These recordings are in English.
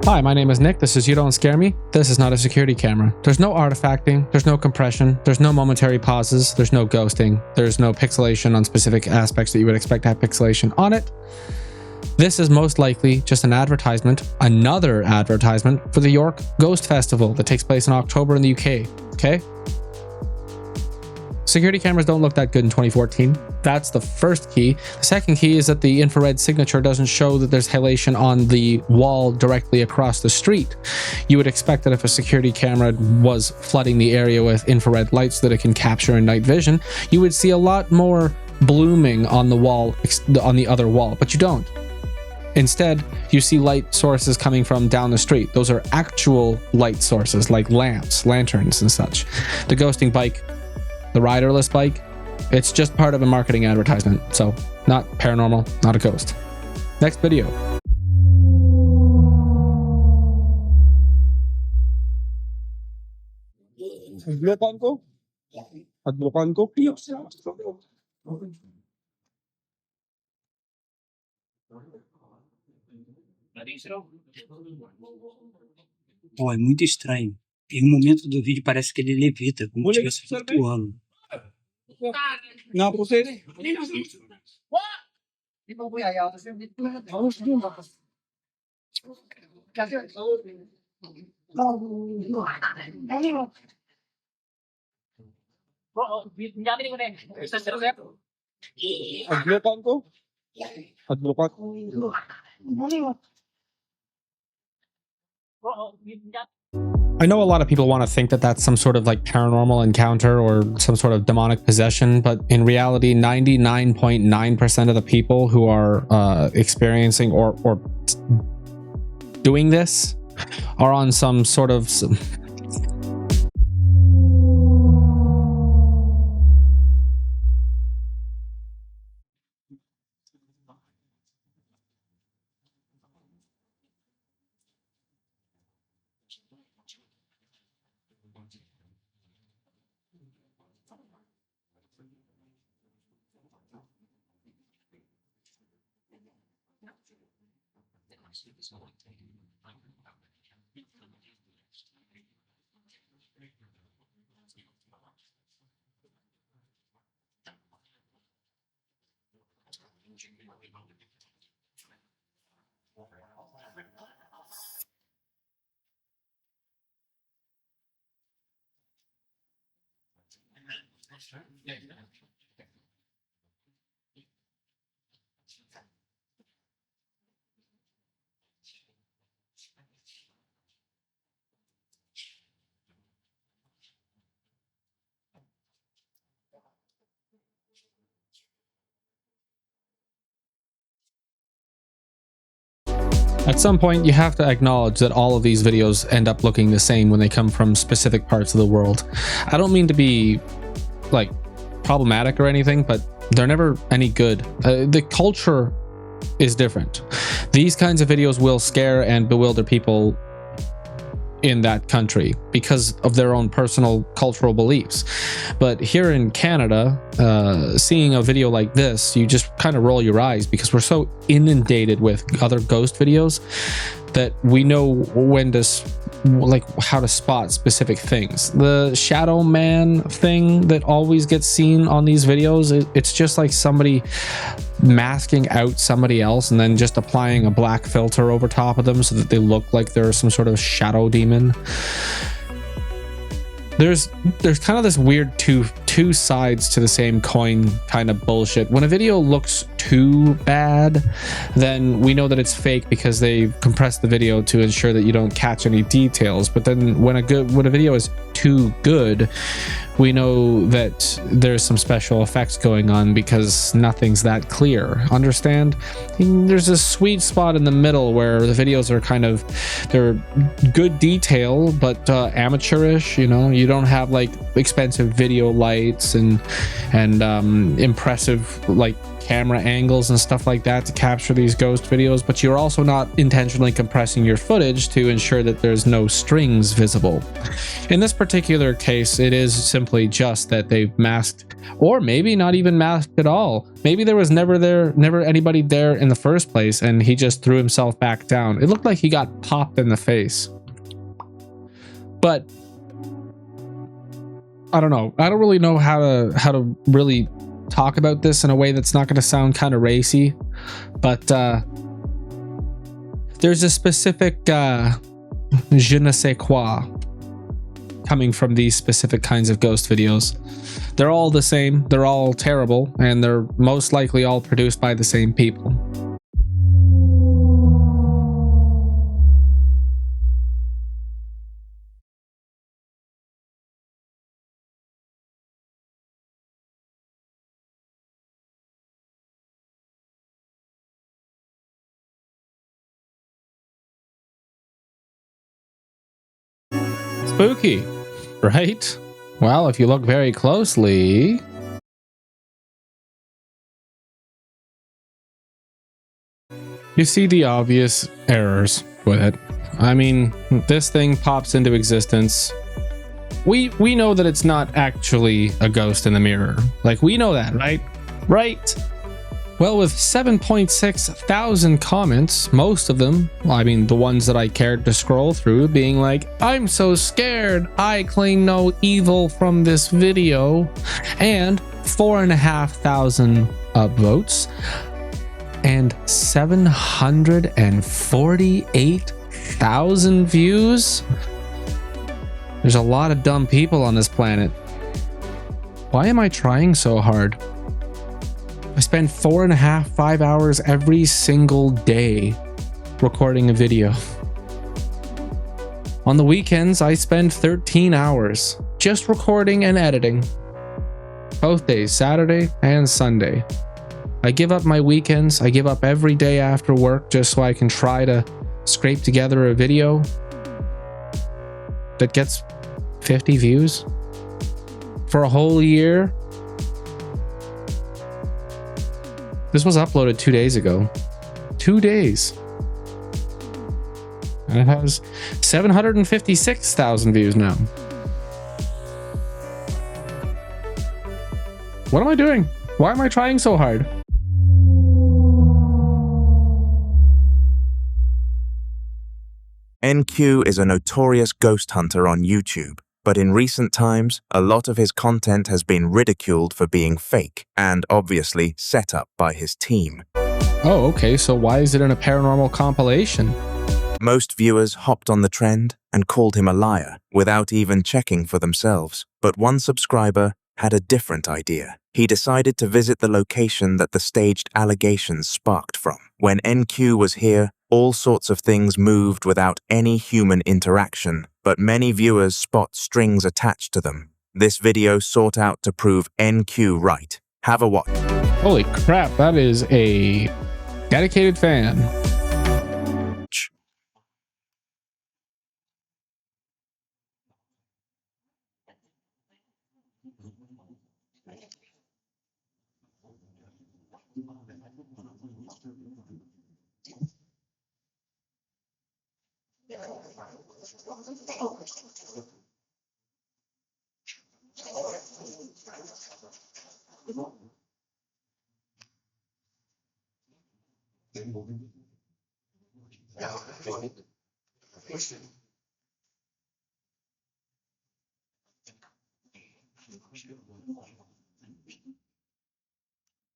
Hi, my name is Nick. This is You Don't Scare Me. This is not a security camera. There's no artifacting, there's no compression, there's no momentary pauses, there's no ghosting, there's no pixelation on specific aspects that you would expect to have pixelation on it. This is most likely just an advertisement, another advertisement for the York Ghost Festival that takes place in October in the UK, okay? Security cameras don't look that good in 2014. That's the first key. The second key is that the infrared signature doesn't show that there's halation on the wall directly across the street. You would expect that if a security camera was flooding the area with infrared lights that it can capture in night vision, you would see a lot more blooming on the wall, on the other wall, but you don't. Instead, you see light sources coming from down the street. Those are actual light sources like lamps, lanterns, and such. The ghosting bike, the riderless bike, it's just part of a marketing advertisement. So, not paranormal, not a ghost. Next video. Adlokan ko? Adlokan ko? Pô, é muito estranho. Em um momento do vídeo parece que ele levita, como se estivesse flutuando. Nga po sir. Adlokan ko? Adlokan. I know a lot of people want to think that that's some sort of like paranormal encounter or some sort of demonic possession, but in reality, 99.9% of the people who are experiencing or doing this are on some sort of... At some point, you have to acknowledge that all of these videos end up looking the same when they come from specific parts of the world. I don't mean to be like problematic or anything, but they're never any good. The culture is different. These kinds of videos will scare and bewilder people in that country because of their own personal cultural beliefs. But here in Canada, seeing a video like this, you just kind of roll your eyes because we're so inundated with other ghost videos that we know when to, like, how to spot specific things. The shadow man thing that always gets seen on these videos, it's just like somebody masking out somebody else and then just applying a black filter over top of them so that they look like they're some sort of shadow demon. There's kind of this weird two two sides to the same coin kind of bullshit. When a video looks too bad, then we know that it's fake because they compress the video to ensure that you don't catch any details. But then when a video is too good, we know that there's some special effects going on because nothing's that clear. Understand? There's a sweet spot in the middle where the videos are kind of, they're good detail but amateurish. You know, you don't have like expensive video lights and impressive like camera angles and stuff like that to capture these ghost videos, but you're also not intentionally compressing your footage to ensure that there's no strings visible. In this particular case, it is simply just that they've masked, or maybe not even masked at all. Maybe there was never anybody there in the first place and he just threw himself back down. It looked like he got popped in the face. But I don't know. I don't really know how to really talk about this in a way that's not going to sound kind of racy, but there's a specific je ne sais quoi coming from these specific kinds of ghost videos. They're all the same, they're all terrible, and they're most likely all produced by the same people. Spooky, right? Well, if you look very closely, you see the obvious errors with it. I mean, this thing pops into existence. We know that it's not actually a ghost in the mirror. Like, we know that, right? Right? Well, with 7.6 thousand comments, most of them, well, I mean, the ones that I cared to scroll through, being like, I'm so scared, I claim no evil from this video, and 4,500 upvotes, and 748,000 views. There's a lot of dumb people on this planet. Why am I trying so hard? I spend 4.5–5 hours every single day recording a video. On the weekends, I spend 13 hours just recording and editing. Both days, Saturday and Sunday. I give up my weekends. I give up every day after work just so I can try to scrape together a video that gets 50 views for a whole year. This was uploaded 2 days ago. 2 days. And it has 756,000 views now. What am I doing? Why am I trying so hard? NQ is a notorious ghost hunter on YouTube, but in recent times, a lot of his content has been ridiculed for being fake and obviously set up by his team. Oh, okay, so why is it in a paranormal compilation? Most viewers hopped on the trend and called him a liar without even checking for themselves. But one subscriber had a different idea. He decided to visit the location that the staged allegations sparked from. When NQ was here, all sorts of things moved without any human interaction, but many viewers spot strings attached to them. This video sought out to prove NQ right. Have a watch. Holy crap, that is a dedicated fan.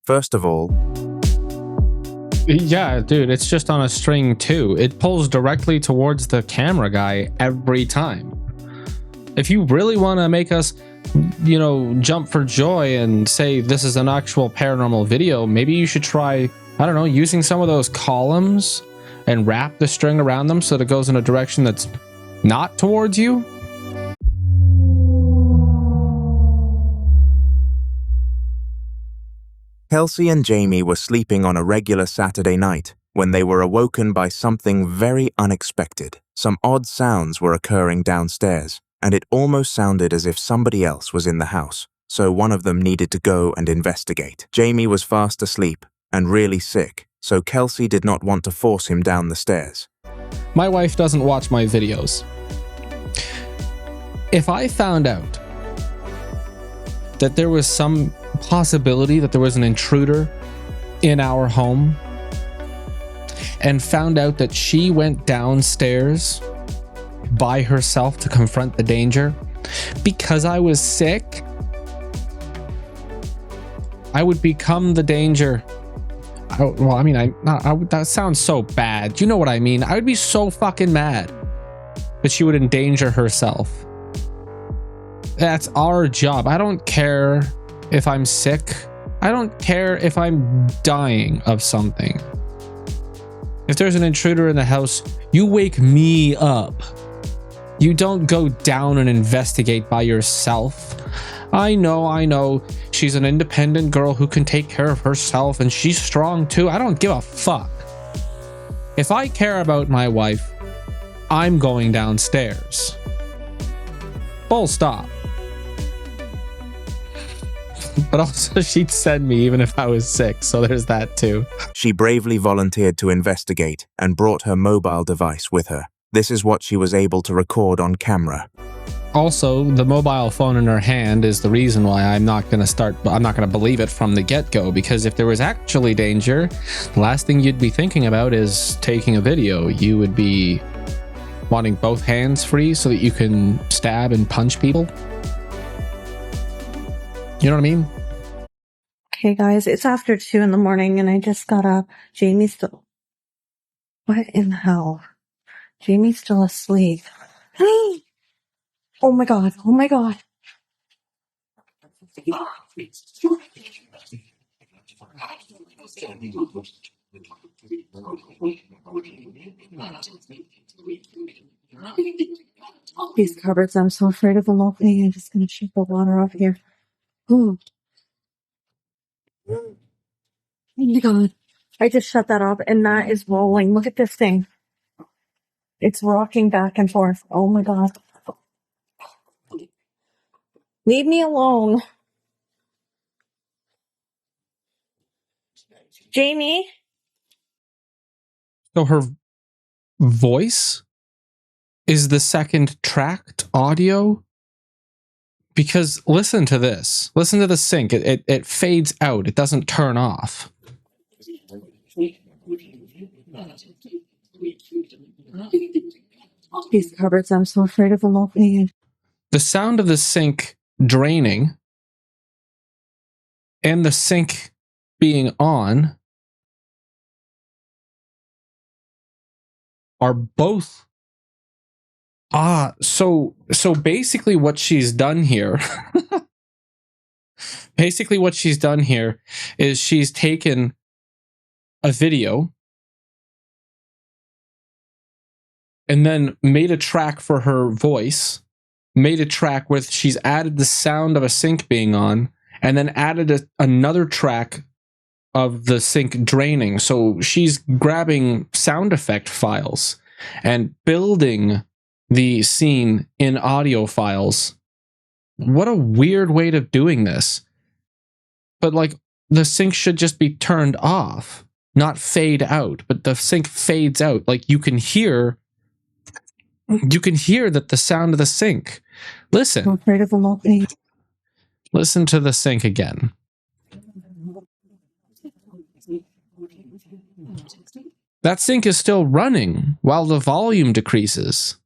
First of all, yeah, dude, it's just on a string too. It pulls directly towards the camera guy every time. If you really want to make us you know, jump for joy and say this is an actual paranormal video, maybe you should try, I don't know, using some of those columns and wrap the string around them so that it goes in a direction that's not towards you. Kelsey and Jamie were sleeping on a regular Saturday night when they were awoken by something very unexpected. Some odd sounds were occurring downstairs, and it almost sounded as if somebody else was in the house, so one of them needed to go and investigate. Jamie was fast asleep and really sick, so Kelsey did not want to force him down the stairs. My wife doesn't watch my videos. If I found out that there was some possibility that there was an intruder in our home and found out that she went downstairs by herself to confront the danger because I was sick, I would become the danger. Well, I mean, that sounds so bad. You know what I mean? I would be so fucking mad that she would endanger herself. That's our job. I don't care if I'm sick. I don't care if I'm dying of something. If there's an intruder in the house, you wake me up. You don't go down and investigate by yourself. I know. She's an independent girl who can take care of herself and she's strong too. I don't give a fuck. If I care about my wife, I'm going downstairs. Full stop. But also she'd send me even if I was sick, so there's that too. She bravely volunteered to investigate and brought her mobile device with her. This is what she was able to record on camera. Also, the mobile phone in her hand is the reason why I'm not going to believe it from the get-go, because if there was actually danger, the last thing you'd be thinking about is taking a video. You would be wanting both hands free so that you can stab and punch people. You know what I mean? Okay, guys, it's after 2 in the morning and I just got up. Jamie's still... What in the hell? Jamie's still asleep. Oh my god. Oh my god. These cupboards, I'm so afraid of them opening. I'm just gonna shut the water off here. Oh my god. I just shut that off and that is rolling. Look at this thing. It's rocking back and forth. Oh my god. Leave me alone. Jamie? So her voice is the second tracked audio? Because listen to this. Listen to the sync. It fades out. It doesn't turn off. These cupboards, I'm so afraid of them opening. The sound of the sink draining and the sink being on are both so basically what she's done here is she's taken a video and then made a track for her voice, made a track with, she's added the sound of a sink being on, and then added another track of the sink draining. So she's grabbing sound effect files and building the scene in audio files. What a weird way of doing this. But like, the sink should just be turned off, not fade out, but the sink fades out. Like you can hear that the sound of the sink. Listen. I'm afraid of them opening. Listen to the sink again. That sink is still running while the volume decreases.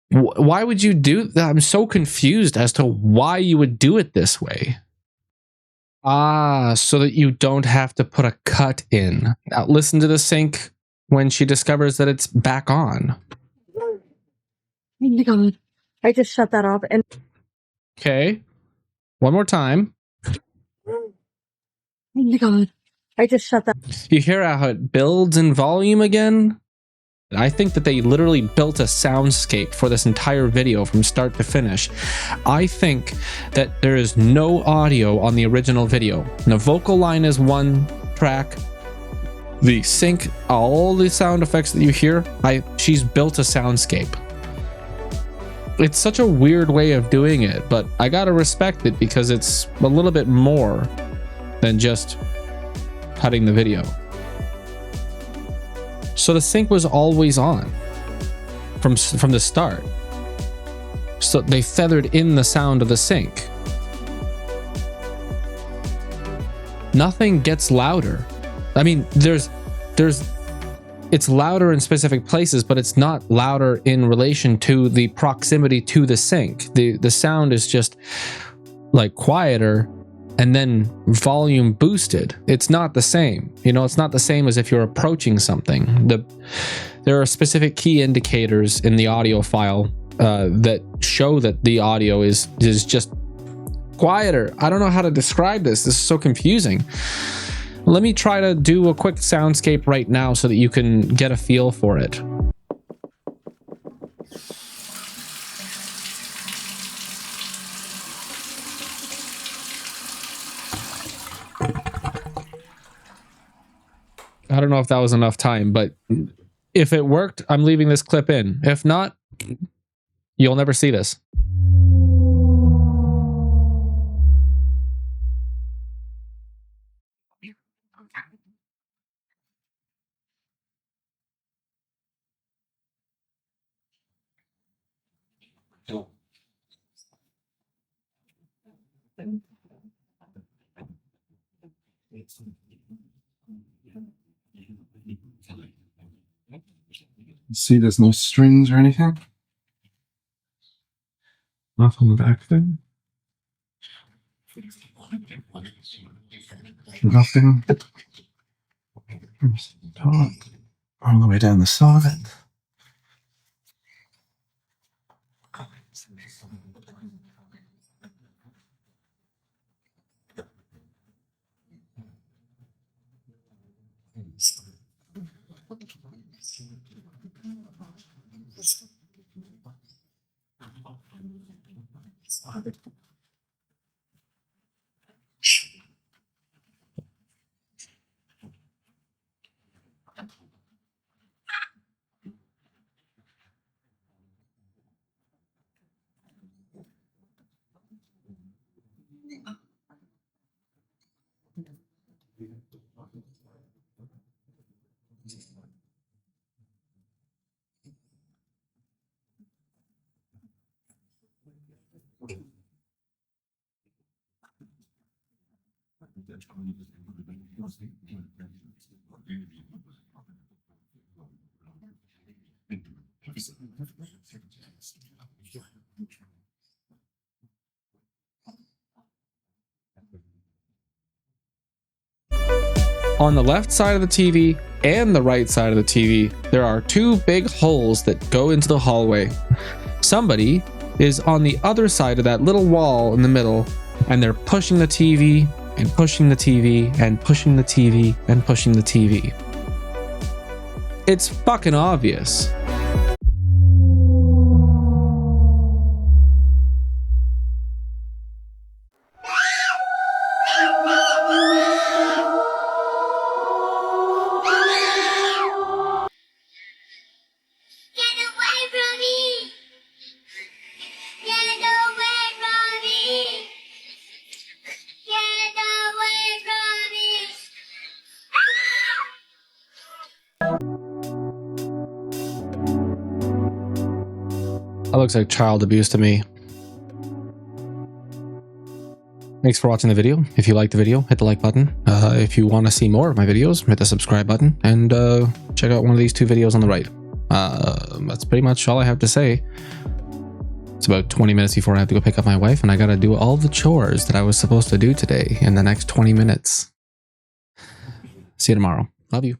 Why would you do that? I'm so confused as to why you would do it this way. So that you don't have to put a cut in. Now listen to the sink when she discovers that it's back on. Oh my god. I just shut that off and Okay. One more time. oh my god. I just shut that. You hear how it builds in volume again? I think that they literally built a soundscape for this entire video from start to finish. I think that there is no audio on the original video. The vocal line is one track. The sync, all the sound effects that you hear, she's built a soundscape. It's such a weird way of doing it, but I gotta respect it because it's a little bit more than just cutting the video. So the sync was always on from the start. So they feathered in the sound of the sync. Nothing gets louder. I mean, it's louder in specific places, but it's not louder in relation to the proximity to the sync. The sound is just like quieter and then volume boosted. It's not the same. You know, it's not the same as if you're approaching something. There are specific key indicators in the audio file that show that the audio is just quieter. I don't know how to describe this. This is so confusing. Let me try to do a quick soundscape right now so that you can get a feel for it. I don't know if that was enough time, but if it worked, I'm leaving this clip in. If not, you'll never see this. See, there's no strings or anything. Nothing back there. Nothing. Top. All the way down the side. On the left side of the TV and the right side of the TV, there are two big holes that go into the hallway. Somebody is on the other side of that little wall in the middle, and they're pushing the TV and pushing the TV and pushing the TV and pushing the TV. It's fucking obvious. That looks like child abuse to me. Thanks for watching the video. If you liked the video, hit the like button. If you want to see more of my videos, hit the subscribe button and check out one of these two videos on the right. That's pretty much all I have to say. It's about 20 minutes before I have to go pick up my wife, and I gotta do all the chores that I was supposed to do today in the next 20 minutes. See you tomorrow. Love you.